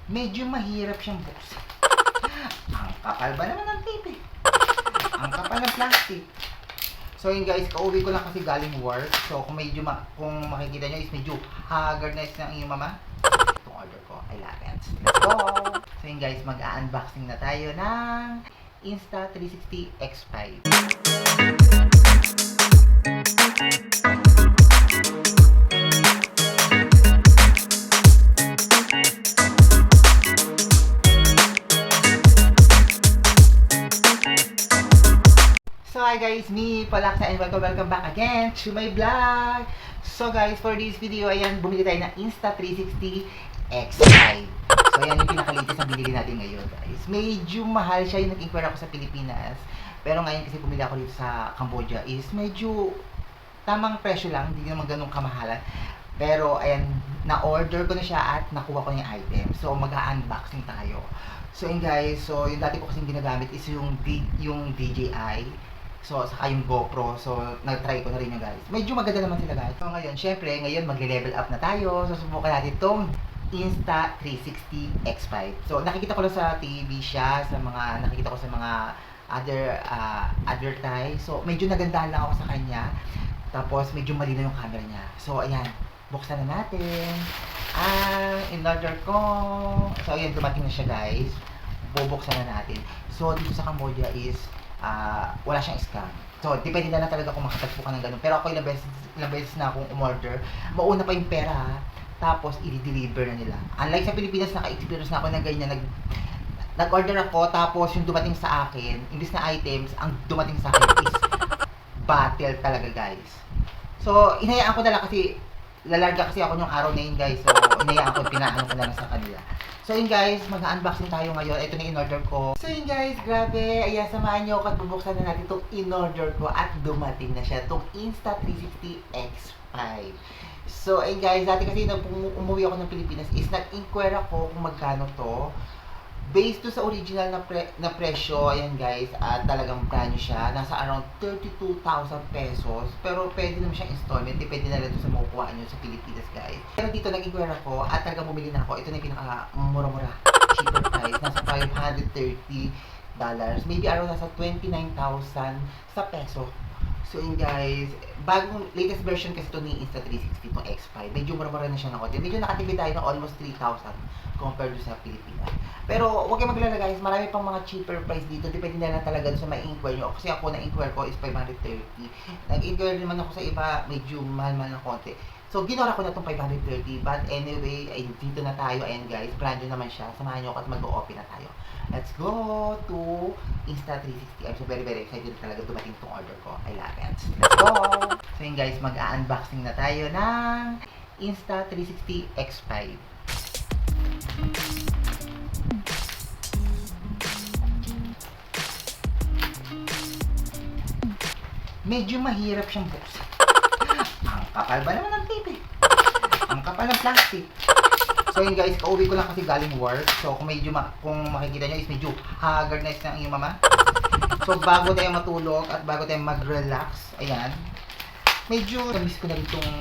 medyo mahirap siyang buksan. Ang kapal ba naman ng tape eh? Ang kapal ng plastic. So yun guys, kauwi ko lang kasi galing work. So kung medyo kung makikita nyo is medyo haggard na ng iyong mama. Itong order ko, I love it. Let's go! So yun guys, mag-unboxing na tayo ng Insta360 X5. So hi guys, me Palaksa and welcome back again to my vlog. So guys, for this video, ayan, bumili tayo ng Insta360 X5. So ayan yung pinakalitis na binili natin ngayon guys. Medyo mahal siya yung nag-inquire ako sa Pilipinas. Pero ngayon kasi bumili ako dito sa Cambodia is medyo tamang presyo lang, hindi naman ganun kamahalan. Pero ayan, na-order ko na siya at nakuha ko na yung item. So mag-unboxing tayo. So yun guys, so yung dati ko kasing ginagamit is yung DJI. So, saka yung GoPro. So, nag-try ko na rin yung guys. Medyo maganda naman sila guys. So, ngayon, syempre, ngayon magle-level up na tayo. So, subukan natin itong Insta360 X5. So, nakikita ko lang sa TV siya, sa mga, nakikita ko sa mga other advertise. So, medyo nagandahan lang ako sa kanya. Tapos, medyo malinaw yung camera niya. So, ayan, buksan na natin. In-order ko. So, ayan, dumating na siya guys. Bubuksan na natin. So, dito sa Cambodia is wala siyang scam. So, depende na lang talaga kung makatagpo ka ng ganun. Pero ako ilang beses na akong umorder. Mauna pa yung pera, tapos i-deliver na nila. Unlike sa Pilipinas, naka-experience na ako na ganyan. Nag-order ako, tapos yung dumating sa akin, imbis na items, ang dumating sa akin is battle talaga guys. So, inayaan ko na lang kasi lalarga kasi ako yung araw na yun guys. So, inayaan ko, pinaano ko na lang sa kanila. So yun guys, mag-unboxing tayo ngayon. Ito na in-order ko. So yun guys, grabe. Ayan, samahan nyo ako at bubuksan na natin itong in-order ko at dumating na siya. Itong Insta360 X5. So ayun guys, dati kasi nung umuwi ako ng Pilipinas is nag-inquire ako kung magkano to. Based to sa original na presyo, ayan guys, at talagang brand new siya. Nasa around 32,000 pesos. Pero pwede naman siyang installment. Depende na lang ito sa makukuha nyo sa Pilipinas guys. Pero dito nag-inquire ako at talagang bumili na ako. Ito na yung pinaka-mura-mura. Cheaper price. Nasa $530. Maybe around nasa 29,000 sa peso. So yun guys, bagong latest version kasi ito ni Insta360 itong X5. Medyo mura-mura na siya ng konti. Medyo nakatipid tayo ng almost 3,000 compared sa Pilipinas. Pero huwag kayong maglala guys, marami pang mga cheaper price dito. Depende na lang talaga sa may inquire nyo. Kasi ako na-inquire ko is 530. Nag-inquire naman ako sa iba, medyo mahal-mahal ng konti. So ginora ko na itong 530. But anyway, ay dito na tayo. Ayan guys, brand new naman siya. Samahan nyo ako at mag-o-open na tayo. Let's go to Insta360. I'm so very excited talaga dumating itong order ko. I love it. Let's go! So yun guys, mag-unboxing na tayo ng Insta360 X5. Medyo mahirap siyang buksan. Ang kapal ba naman ng tape eh? Ang kapal ng plastic. So yun guys, kauwi ko lang kasi galing work. So kung medyo kung makikita nyo is medyo haggard na ng iyong mama. So bago tayo matulog at bago tayo mag-relax, ayan, medyo miss ko na rin itong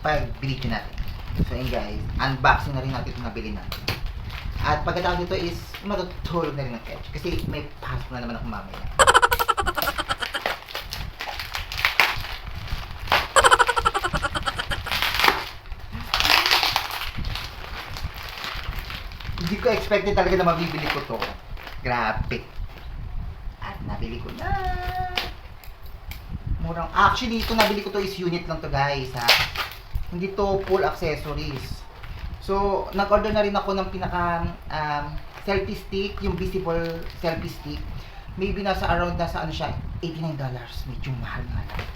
pag-video natin. So yun guys, unboxing na rin natin itong nabili natin. At pagkatapos nito is matutulog na rin ng catch. Kasi may pasok na naman ako mamaya. Hindi ko expected talaga na mabibili ko to. Grabe. At nabili ko na. Murang. Actually, ito nabili ko to is unit lang to guys ha. Hindi to full accessories. So, nag-order na rin ako ng pinaka selfie stick, yung visible selfie stick. Maybe nasa around nasa ano siya, $89. Medyo mahal nga lang.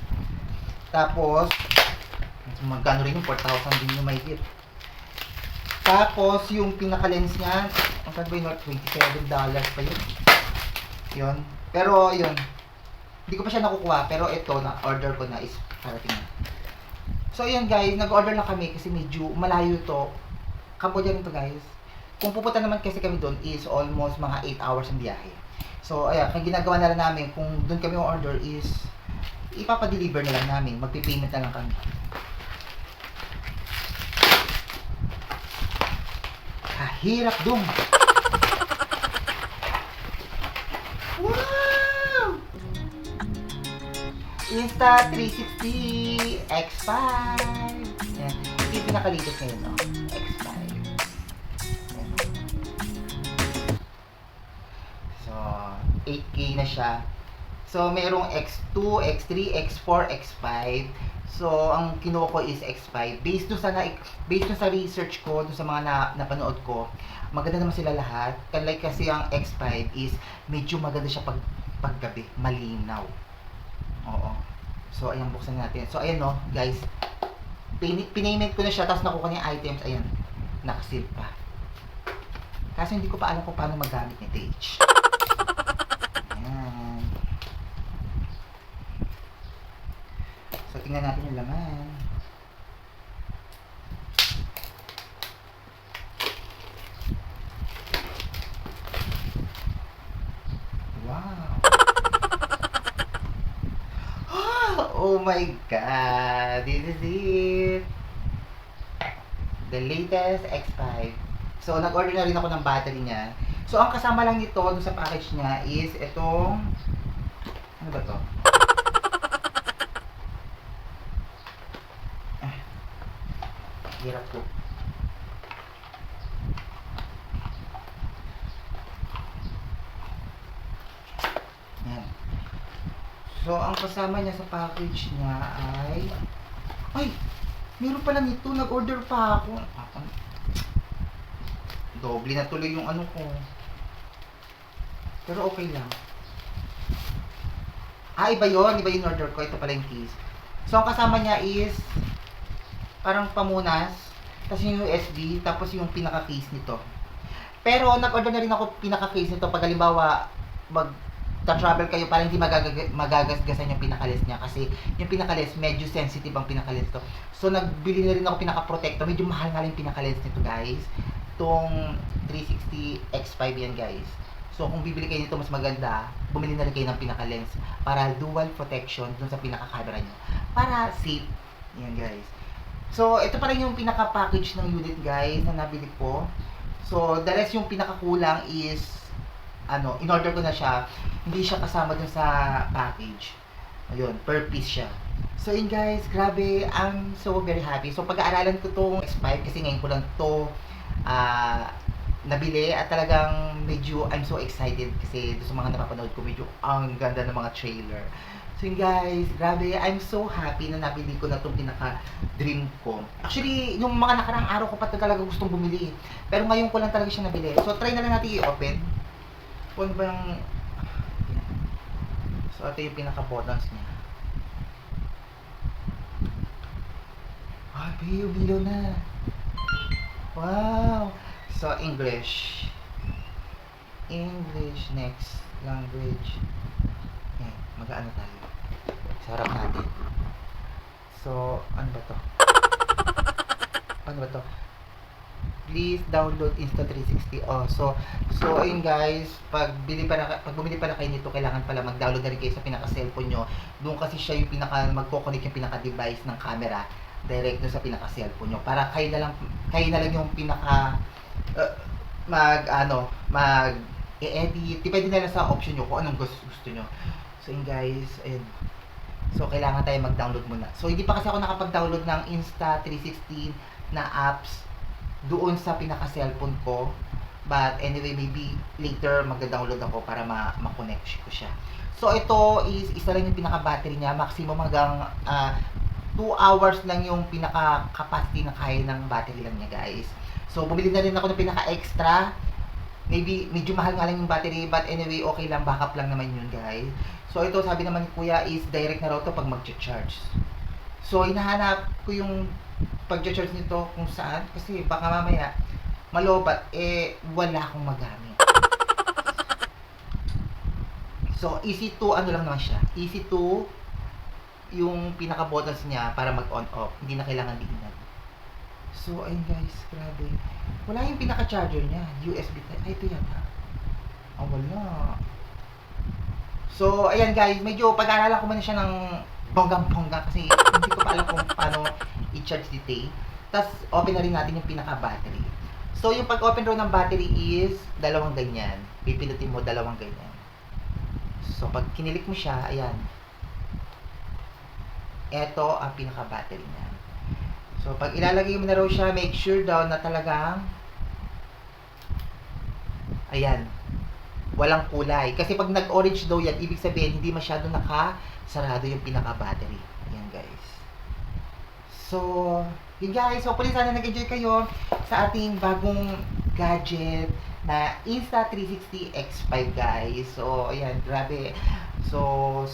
Tapos, magkano rin yung 4,000 din yung may hit. Tapos, yung pinaka-lens niya, ang ba yun, $27 pa yun. Yun. Pero, yun. Hindi ko pa siya nakukuha, pero ito, na-order ko na is parating na. So, yun guys, nag-order lang kami kasi medyo malayo to. Cambodia rin to guys. Kung pupunta naman kasi kami doon is almost mga 8 hours ang biyahe. So, ayan, ang ginagawa na lang namin, kung doon kami order is ipapadeliver na lang namin. Magpipayment na lang kami. Ay. Hirap dum. Wow! Insta360 X5. Yan. Ito yung pinakalitos ngayon, no? X5. Yan. So, 8K na siya. So, merong X2, X3, X4, X5. So, ang kinuha ko is X5. Based dun sa research ko, dun sa mga napanood ko, maganda naman sila lahat. Like kasi ang X5 is medyo maganda siya paggabi, malinaw. Oo. So, ayan, buksan natin. So, ayan no, guys. Pinayment ko na siya, tapos nakuha niya items. Ayan, nakasil pa. Kasi hindi ko pa alam kung paano magamit ni Tage. Ayan. So, tingnan natin yung laman. Wow! Oh my God! This is it! The latest X5. So, nag-order na rin ako ng battery niya. So, ang kasama lang nito dun sa package niya is itong... Ano ba to? Hirap ko. Yan. So, ang kasama niya sa package niya ay... Ay! Meron pala nito. Nag-order pa ako. Doble na tuloy yung ano ko. Pero okay lang. Ah, iba yun. Iba yung order ko. Ito pala yung case. So, ang kasama niya is parang pamunas, tapos yung USB, tapos yung pinaka-case nito. Pero nag-order na rin ako pinaka-case nito pag halimbawa mag-travel kayo para hindi magagasgasan yung pinaka-lens niya kasi yung pinaka-lens medyo sensitive ang pinaka-lens to. So nagbili na rin ako pinaka-protector. Medyo mahal nga rin pinaka-lens nito, guys. Itong 360 X5 yan, guys. So kung bibili kayo nito mas maganda, bumili na rin kayo ng pinaka-lens para dual protection dun sa pinaka-camera niyo. Para safe. Yan, guys. So, ito pa rin yung pinaka-package ng unit, guys, na nabili ko. So, the rest yung pinaka-kulang is, in-order ko na siya. Hindi siya kasama dun sa package. Ayun, per piece siya. So, yun guys, grabe, I'm so very happy. So, pag-aaralan ko tong X5 kasi ngayon ko lang to nabili at talagang medyo I'm so excited kasi doon sa mga napapanood ko, medyo ang ganda ng mga trailer. So yun guys, grabe, I'm so happy na nabili ko na itong pinaka-dream ko. Actually, yung mga nakarang araw ko pa talaga gustong bumili. Pero ngayon ko lang talaga siya nabili. So try na lang natin i-open. Kung ba yung... So ito yung pinaka-buttons niya. Ah, bilo na. Wow! So English. English, next language. Okay, mag-ano tayo. Sarap natin. So, ano ba to? Ano ba to? Please download Insta360. Oh, so ayun guys, pag bumili pala kayo nito, kailangan pala mag-download na rin kayo sa pinaka-cellphone nyo. Doon kasi siya yung magko-connect yung pinaka-device ng camera direct doon sa pinaka-cellphone nyo. Para kayo na lang yung pinaka mag-edit. Depende na lang sa option nyo kung anong gusto nyo. So yun guys, ayun. So, kailangan tayo mag-download muna. So, hindi pa kasi ako nakapag-download ng Insta360 na apps doon sa pinaka-cellphone ko. But, anyway, maybe later mag-download ako para ma-connect ko siya. So, ito is isa lang yung pinaka-battery niya. Maximum hanggang 2 hours lang yung pinaka-capacity na kaya ng battery lang niya, guys. So, bumili na rin ako ng pinaka-extra. Maybe, medyo mahal nga lang yung battery. But, anyway, okay lang. Backup lang naman yun, guys. So, ito, sabi naman ni Kuya, is direct na raw to pag mag-charge. So, hinahanap ko yung pag-charge nito kung saan. Kasi baka mamaya, malobat, wala akong magamit. So, easy to, ano lang naman siya. Easy to, yung pinaka-buttons niya para mag-on-off. Hindi na kailangan diinan. So, ayun guys, grabe. Wala yung pinaka-charger niya. USB type. Ay, ito yan ha. Wala. So, ayan guys, medyo pag-aaralan ko muna siya ng bonggang-bongga kasi hindi ko pa alam kung paano i-charge dito. Tapos, open na rin natin yung pinaka-battery. So, yung pag-open raw ng battery is dalawang ganyan. Pipindutin mo dalawang ganyan. So, pag kinilik mo siya, ayan. Ito ang pinaka-battery niya. So, pag ilalagay mo na raw siya, make sure daw na talagang ayan, walang kulay. Kasi pag nag-orange daw yan, ibig sabihin, hindi masyado nakasarado yung pinaka-battery. Ayan, guys. So, yun guys. Hopefully, sana nag-enjoy kayo sa ating bagong gadget na Insta360 X5, guys. So, ayan, grabe. So,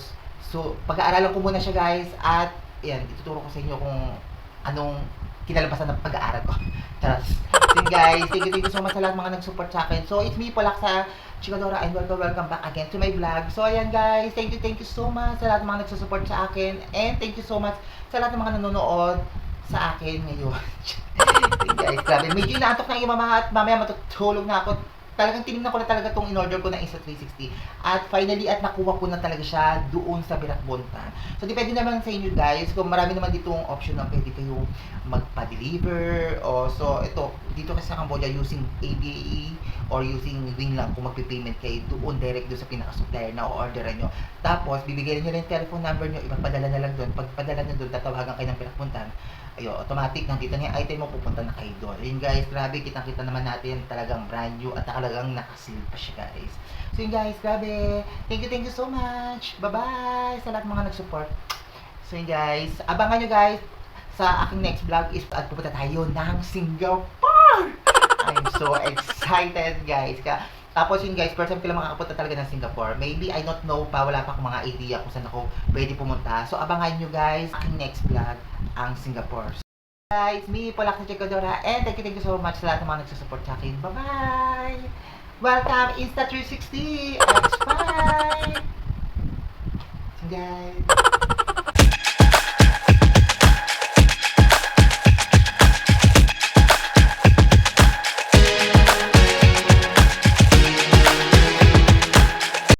pag-aaralan ko muna siya, guys. At, ayan, ituturo ko sa inyo kung anong kinalabasan ng pag-aaral ko. Charot. So, guys, thank you so much sa lahat mga nag-support sa akin. So, it's me, Polak sa Chikadora, and welcome back again to my vlog. So, ayan guys, thank you so much sa lahat ng mga nagsusupport sa akin. And thank you so much sa lahat ng mga nanonood sa akin ngayon. Guys, grabe. Medyo inaantok na yung mama at mamaya matutulog na ako. Talagang tinignan ko na talaga itong in-order ko ng Insta360. At finally, at nakuha ko na talaga siya doon sa Birakbontan. So, depende naman sa inyo guys. Kung marami naman ditong option na pwede kayong magpa-deliver. O, so, ito, dito kasi sa Cambodia using ABA or using Winglang kung magpipayment kayo doon direct doon sa pinaka-supplier na o-orderan nyo. Tapos, bibigyan nyo lang yung telephone number nyo, ipagpadala na lang doon. Pagpadala nyo doon, tatawagan kayo ng Birakbontan. Ayo, automatic nandito na yung item mo, pupunta na kayo doon. Yun guys, grabe, kitang-kita naman natin talagang brand new at talagang nakasil pa siya guys. So yun guys, grabe. Thank you so much. Bye-bye sa lahat mga nag-support. So yun guys, abangan nyo guys sa aking next vlog is at pupunta tayo ng Singapore. I'm so excited guys. Tapos yun guys, first time ko lang makakapunta talaga ng Singapore. Maybe, I don't know pa, wala pa akong mga idea kung saan ako pwede pumunta. So abangan nyo guys, aking next vlog, ang Singapore. So, guys, me, Polak sa Chikadora, and thank you so much sa lahat ng mga nagsusupport sa akin. Bye-bye! Welcome, Insta360 X5! So guys,